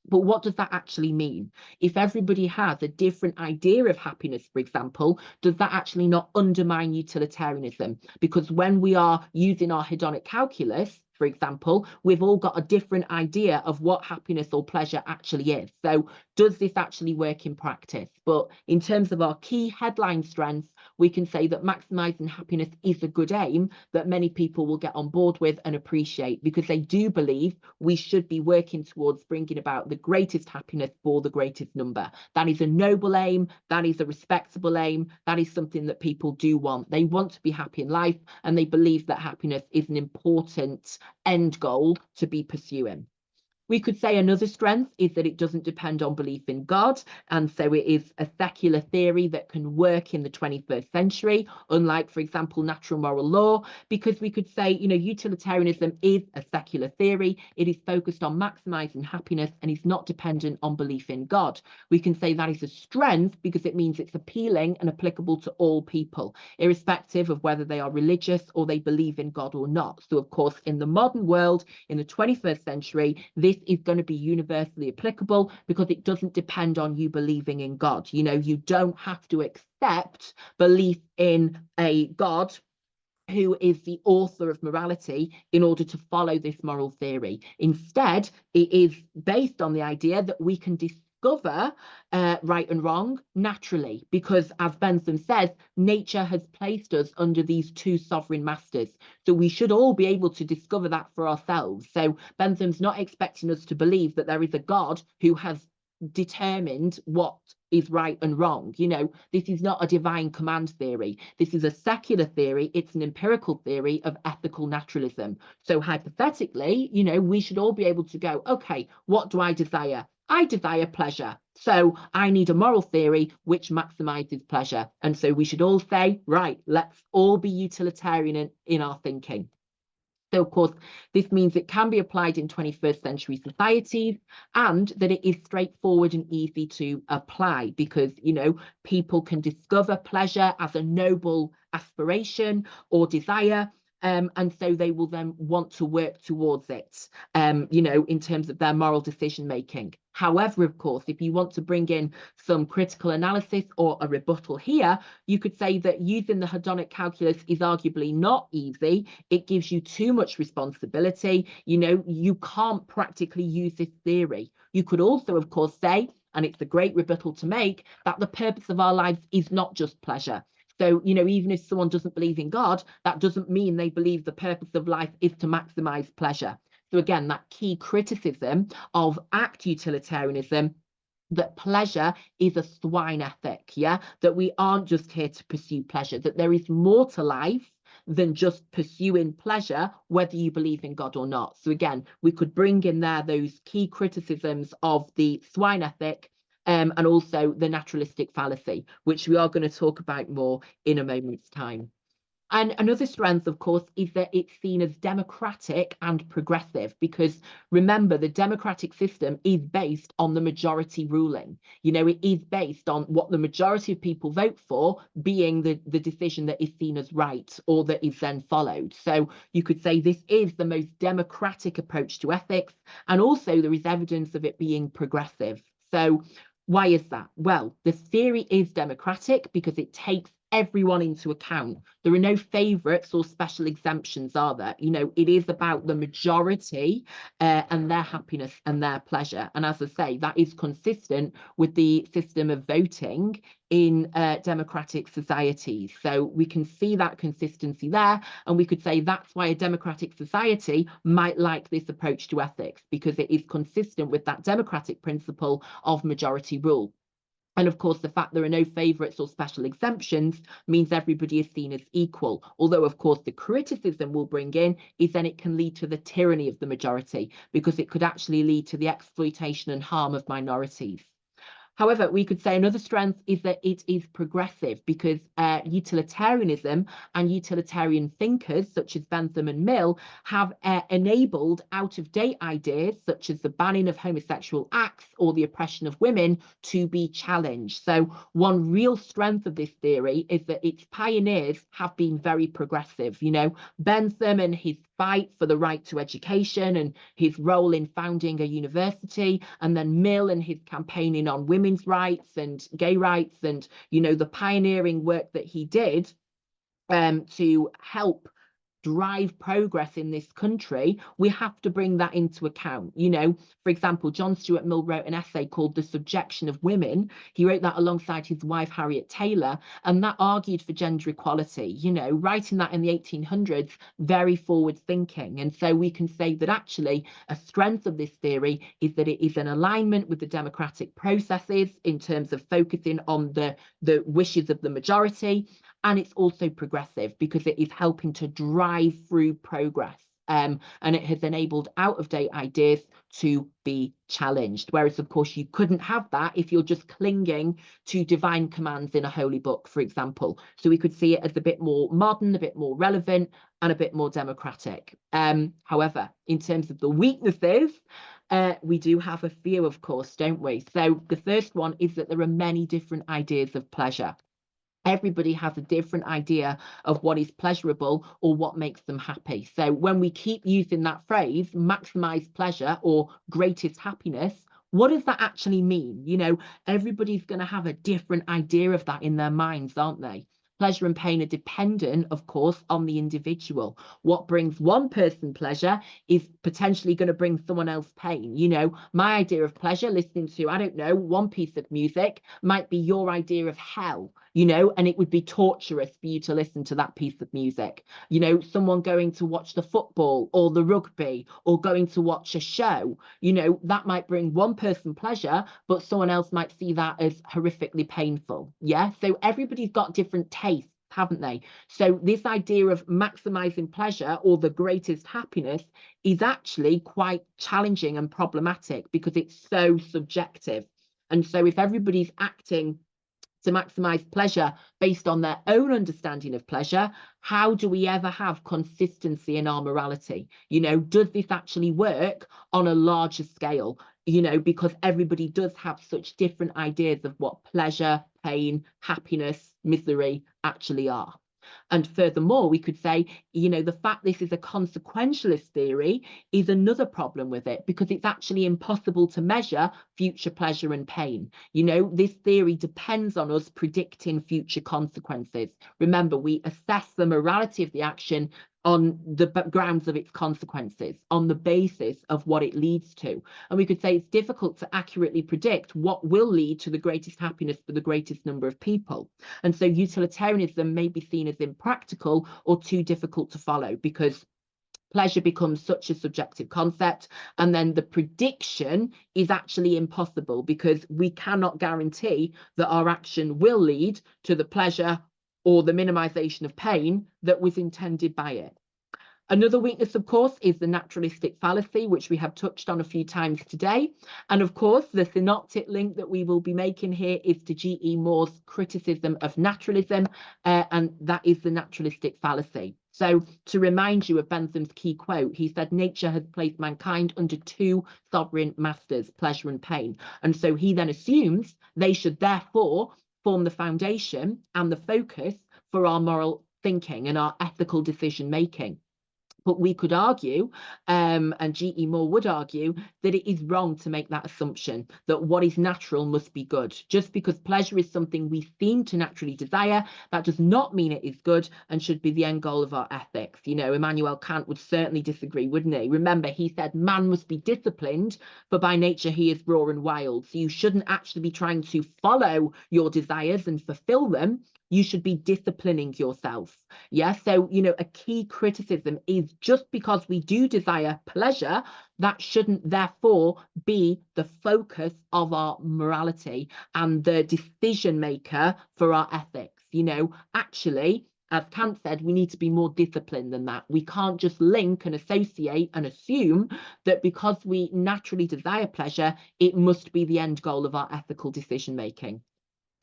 But what does that actually mean? If everybody has a different idea of happiness, for example, does that actually not undermine utilitarianism? Because when we are using our hedonic calculus, for example, we've all got a different idea of what happiness or pleasure actually is. So does this actually work in practice? But in terms of our key headline strengths, we can say that maximizing happiness is a good aim that many people will get on board with and appreciate, because they do believe we should be working towards bringing about the greatest happiness for the greatest number. That is a noble aim. That is a respectable aim. That is something that people do want. They want to be happy in life, and they believe that happiness is an important end goal to be pursuing. We could say another strength is that it doesn't depend on belief in God. And so it is a secular theory that can work in the 21st century, unlike, for example, natural moral law, because we could say, utilitarianism is a secular theory. It is focused on maximizing happiness and is not dependent on belief in God. We can say that is a strength because it means it's appealing and applicable to all people, irrespective of whether they are religious or they believe in God or not. So, of course, in the modern world, in the 21st century, this is going to be universally applicable because it doesn't depend on you believing in God. You don't have to accept belief in a God who is the author of morality in order to follow this moral theory. Instead, it is based on the idea that we can discover right and wrong naturally, because as Bentham says, nature has placed us under these two sovereign masters. So we should all be able to discover that for ourselves. So Bentham's not expecting us to believe that there is a God who has determined what is right and wrong. This is not a divine command theory. This is a secular theory. It's an empirical theory of ethical naturalism. So hypothetically, we should all be able to go, okay, what do I desire? I desire pleasure. So I need a moral theory which maximizes pleasure. And so we should all say, right, let's all be utilitarian in our thinking. So, of course, this means it can be applied in 21st century societies, and that it is straightforward and easy to apply because, people can discover pleasure as a noble aspiration or desire. And so they will then want to work towards it, in terms of their moral decision making. However, of course, if you want to bring in some critical analysis or a rebuttal here, you could say that using the hedonic calculus is arguably not easy. It gives you too much responsibility. You can't practically use this theory. You could also, of course, say, and it's a great rebuttal to make, that the purpose of our lives is not just pleasure. So, even if someone doesn't believe in God, that doesn't mean they believe the purpose of life is to maximize pleasure. So again, that key criticism of act utilitarianism, that pleasure is a swine ethic, that we aren't just here to pursue pleasure, that there is more to life than just pursuing pleasure, whether you believe in God or not. So again, we could bring in there those key criticisms of the swine ethic, and also the naturalistic fallacy, which we are going to talk about more in a moment's time. And another strength, of course, is that it's seen as democratic and progressive, because remember, the democratic system is based on the majority ruling. It is based on what the majority of people vote for being the decision that is seen as right or that is then followed. So you could say this is the most democratic approach to ethics. And also there is evidence of it being progressive. So why is that? Well, the theory is democratic because it takes everyone into account. There are no favorites or special exemptions, are there? It is about the majority and their happiness and their pleasure. And as I say, that is consistent with the system of voting in democratic societies. So we can see that consistency there, and we could say that's why a democratic society might like this approach to ethics, because it is consistent with that democratic principle of majority rule. And of course, the fact there are no favourites or special exemptions means everybody is seen as equal. Although, of course, the criticism we'll bring in is then it can lead to the tyranny of the majority, because it could actually lead to the exploitation and harm of minorities. However, we could say another strength is that it is progressive, because utilitarianism and utilitarian thinkers such as Bentham and Mill have enabled out-of-date ideas such as the banning of homosexual acts or the oppression of women to be challenged. So one real strength of this theory is that its pioneers have been very progressive. Bentham and his fight for the right to education and his role in founding a university, and then Mill and his campaigning on women's rights and gay rights, and the pioneering work that he did to help drive progress in this country. We have to bring that into account. For example, John Stuart Mill wrote an essay called The Subjection of Women. He wrote that alongside his wife Harriet Taylor, and that argued for gender equality. Writing that in the 1800s, very forward thinking. And so we can say that actually a strength of this theory is that it is in alignment with the democratic processes in terms of focusing on the wishes of the majority. And it's also progressive because it is helping to drive through progress. and it has enabled out-of-date ideas to be challenged. Whereas, of course, you couldn't have that if you're just clinging to divine commands in a holy book, for example. So we could see it as a bit more modern, a bit more relevant, and a bit more democratic. However, in terms of the weaknesses, we do have a few, of course, don't we? So the first one is that there are many different ideas of pleasure. Everybody has a different idea of what is pleasurable or what makes them happy. So when we keep using that phrase, maximize pleasure or greatest happiness, what does that actually mean? You know, everybody's going to have a different idea of that in their minds, aren't they? Pleasure and pain are dependent, of course, on the individual. What brings one person pleasure is potentially going to bring someone else pain. You know, my idea of pleasure, listening to, I don't know, one piece of music might be your idea of hell, you know, and it would be torturous for you to listen to that piece of music. You know, someone going to watch the football or the rugby or going to watch a show, you know, that might bring one person pleasure, but someone else might see that as horrifically painful. Yeah. So everybody's got different tastes, haven't they? So this idea of maximizing pleasure or the greatest happiness is actually quite challenging and problematic because it's so subjective. And so if everybody's acting to maximize pleasure based on their own understanding of pleasure, how do we ever have consistency in our morality? You know, does this actually work on a larger scale? You know, because everybody does have such different ideas of what pleasure, pain, happiness, misery actually are. And furthermore, we could say, you know, the fact this is a consequentialist theory is another problem with it, because it's actually impossible to measure future pleasure and pain. You know, this theory depends on us predicting future consequences. Remember, we assess the morality of the action on the grounds of its consequences, on the basis of what it leads to. And we could say it's difficult to accurately predict what will lead to the greatest happiness for the greatest number of people. And so utilitarianism may be seen as impractical or too difficult to follow, because pleasure becomes such a subjective concept, and then the prediction is actually impossible because we cannot guarantee that our action will lead to the pleasure or the minimization of pain that was intended by it. Another weakness, of course, is the naturalistic fallacy, which we have touched on a few times today. And of course, the synoptic link that we will be making here is to G.E. Moore's criticism of naturalism, and that is the naturalistic fallacy. So to remind you of Bentham's key quote, he said, nature has placed mankind under two sovereign masters, pleasure and pain. And so he then assumes they should therefore form the foundation and the focus for our moral thinking and our ethical decision making. But we could argue, and G.E. Moore would argue, that it is wrong to make that assumption, that what is natural must be good. Just because pleasure is something we seem to naturally desire, that does not mean it is good and should be the end goal of our ethics. You know, Immanuel Kant would certainly disagree, wouldn't he? Remember, he said man must be disciplined, for by nature he is raw and wild. So you shouldn't actually be trying to follow your desires and fulfill them. You should be disciplining yourself. Yeah. So, you know, a key criticism is just because we do desire pleasure, that shouldn't therefore be the focus of our morality and the decision maker for our ethics. You know, actually, as Kant said, we need to be more disciplined than that. We can't just link and associate and assume that because we naturally desire pleasure, it must be the end goal of our ethical decision making.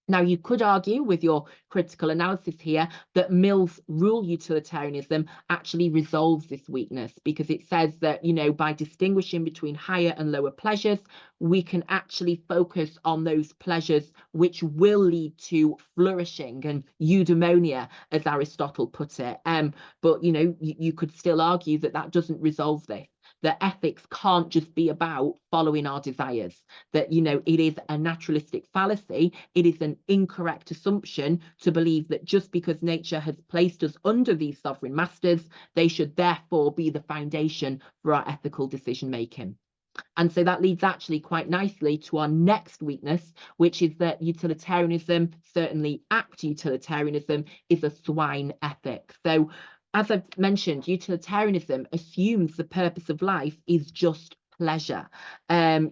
Now, you could argue with your critical analysis here that Mill's rule utilitarianism actually resolves this weakness, because it says that, you know, by distinguishing between higher and lower pleasures, we can actually focus on those pleasures which will lead to flourishing and eudaimonia, as Aristotle put it. But, you know, you could still argue that that doesn't resolve this. That ethics can't just be about following our desires, that, you know, it is a naturalistic fallacy. It is an incorrect assumption to believe that just because nature has placed us under these sovereign masters, they should therefore be the foundation for our ethical decision making. And so that leads actually quite nicely to our next weakness, which is that utilitarianism, certainly act utilitarianism, is a swine ethic. So as I've mentioned, utilitarianism assumes the purpose of life is just pleasure. And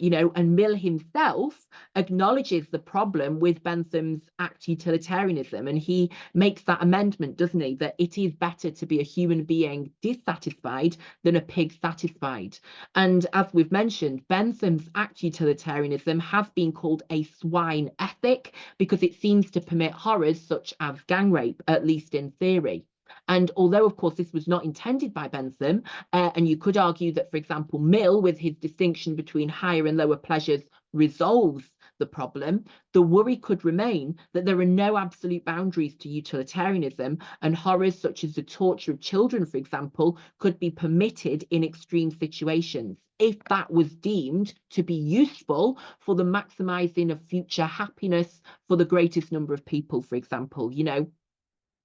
Mill himself acknowledges the problem with Bentham's act utilitarianism, and he makes that amendment, doesn't he, that it is better to be a human being dissatisfied than a pig satisfied. And as we've mentioned, Bentham's act utilitarianism has been called a swine ethic because it seems to permit horrors such as gang rape, at least in theory. And although, of course, this was not intended by Bentham, and you could argue that, for example, Mill, with his distinction between higher and lower pleasures, resolves the problem, the worry could remain that there are no absolute boundaries to utilitarianism, and horrors such as the torture of children, for example, could be permitted in extreme situations if that was deemed to be useful for the maximizing of future happiness for the greatest number of people, for example,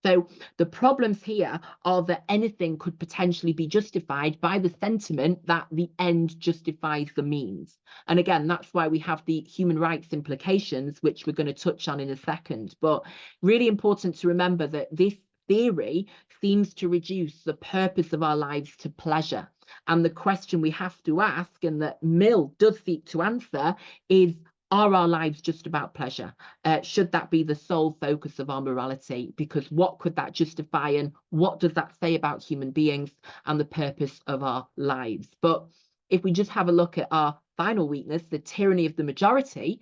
So the problems here are that anything could potentially be justified by the sentiment that the end justifies the means. And again, that's why we have the human rights implications, which we're going to touch on in a second. But really important to remember that this theory seems to reduce the purpose of our lives to pleasure. And the question we have to ask, and that Mill does seek to answer, is, are our lives just about pleasure? Should that be the sole focus of our morality? Because what could that justify, and what does that say about human beings and the purpose of our lives? But if we just have a look at our final weakness, the tyranny of the majority,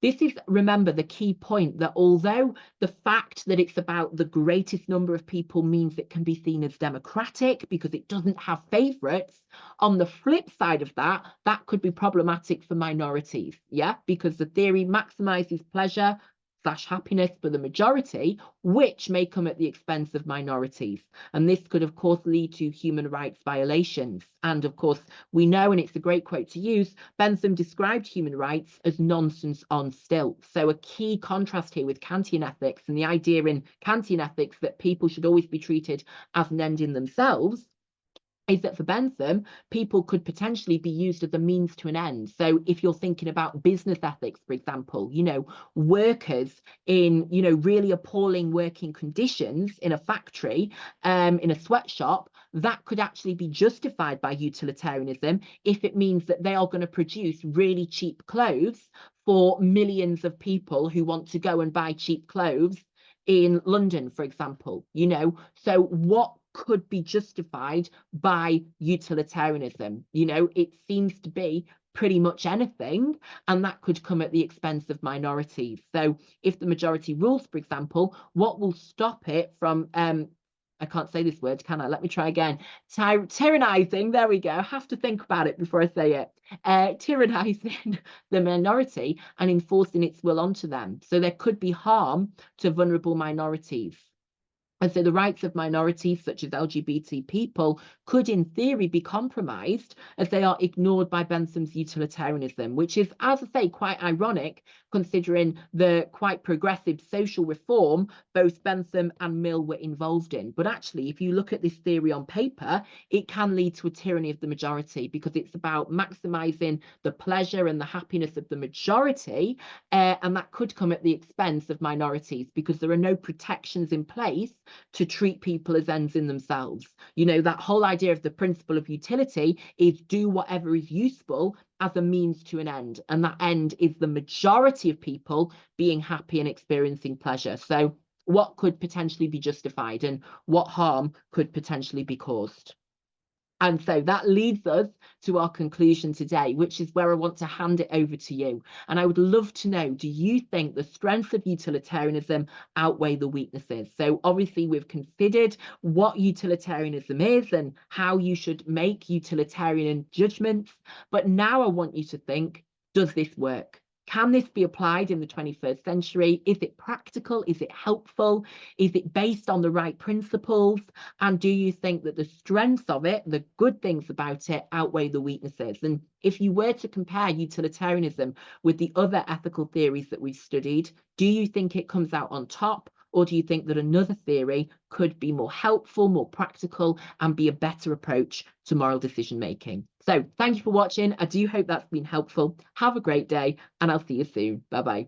this is, remember, the key point, that although the fact that it's about the greatest number of people means it can be seen as democratic because it doesn't have favourites, on the flip side of that, that could be problematic for minorities, because the theory maximises pleasure / happiness for the majority, which may come at the expense of minorities. And this could, of course, lead to human rights violations. And of course, we know, and it's a great quote to use, Bentham described human rights as nonsense on stilts. So a key contrast here with Kantian ethics, and the idea in Kantian ethics that people should always be treated as an end in themselves, is that for Bentham, people could potentially be used as a means to an end. So if you're thinking about business ethics, for example, workers in, really appalling working conditions in a factory, in a sweatshop, that could actually be justified by utilitarianism if it means that they are going to produce really cheap clothes for millions of people who want to go and buy cheap clothes in London, for example, So what could be justified by utilitarianism? It seems to be pretty much anything, and that could come at the expense of minorities. So if the majority rules, for example, what will stop it from I can't say this word, can I? Let me try again. Tyrannizing, there we go. I have to think about it before I say it. Tyrannizing the minority and enforcing its will onto them. So there could be harm to vulnerable minorities. And so the rights of minorities, such as LGBT people, could in theory be compromised as they are ignored by Bentham's utilitarianism, which is, as I say, quite ironic considering the quite progressive social reform both Bentham and Mill were involved in. But actually, if you look at this theory on paper, it can lead to a tyranny of the majority because it's about maximising the pleasure and the happiness of the majority, and that could come at the expense of minorities because there are no protections in place to treat people as ends in themselves. That whole idea of the principle of utility is do whatever is useful as a means to an end, and that end is the majority of people being happy and experiencing pleasure. So what could potentially be justified and what harm could potentially be caused? And so that leads us to our conclusion today, which is where I want to hand it over to you. And I would love to know, do you think the strengths of utilitarianism outweigh the weaknesses? So obviously we've considered what utilitarianism is and how you should make utilitarian judgments. But now I want you to think, does this work? Can this be applied in the 21st century? Is it practical? Is it helpful? Is it based on the right principles? And do you think that the strengths of it, the good things about it, outweigh the weaknesses? And if you were to compare utilitarianism with the other ethical theories that we've studied, do you think it comes out on top? Or do you think that another theory could be more helpful, more practical, and be a better approach to moral decision making? So thank you for watching. I do hope that's been helpful. Have a great day, and I'll see you soon. Bye-bye.